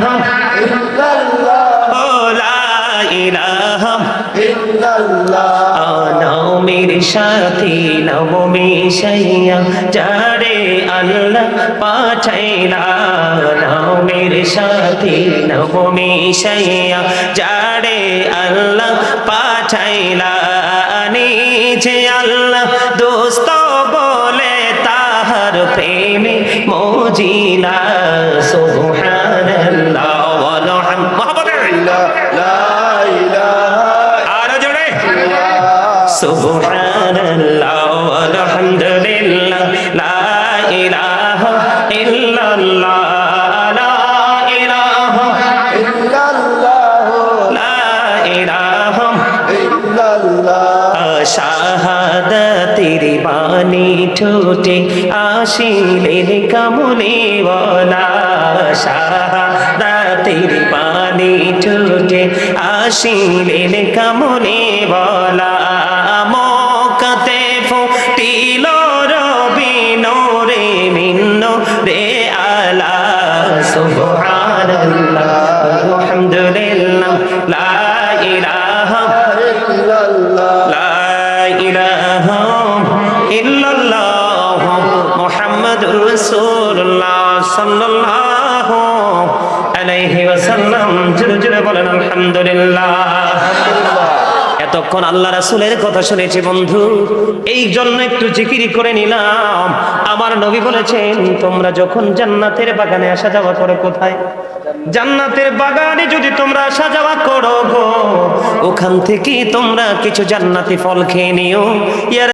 ইলাহা ও লা ইলাহা নবীর সাথী নবমী সাইয়া যারে আল্লাহ পাঠাইলা নবীর সাথী নবমী সাইয়া যারে আল্লাহ পাঠাইলা নিজে আল্লাহ দোস্ত বলে তাহার প্রেমে মজিলা সুবহানাল্লাহ সুবহানাল্লাহ আলহামদুলিল্লাহ লা ইলাহা ইল্লাল্লাহ লা ইলাহা ইল্লাল্লাহ লা ইলাহা ইল্লাল্লাহ শাহাদাতের বাণী ঠোঁটে আসিলেন কামলিওয়ালা শাহাদাতের বাণী ঠোঁটে আসিলেন কামলিওয়ালা মক্কাতে ফুটিল রবি নূরে মিন নূরে আলা সুবহানাল্লাহ আলহামদুলিল্লাহ লা ইলাহা ইল্লাল্লাহ লা ইলাহা ইল্লাল্লাহ মুহাম্মাদুর রাসূলুল্লাহ সাল্লাল্লাহু আলাইহি ওয়াসাল্লাম জোরে জোরে বলেন আলহামদুলিল্লাহ। এতক্ষণ আল্লাহ রাসূলের কথা শুনেছি বন্ধু, এই জন্য একটু জিকির করে নিলাম। আমার নবী বলেছেন তোমরা যখন জান্নাতের বাগানে আসা যাওয়া করো, কোথায়? জান্নাতের বাগানে যদি তোমরা আসা যাওয়া করো গো, ওখান থেকে তোমরা কিছু জান্নাতি ফল খেয়ে নিও।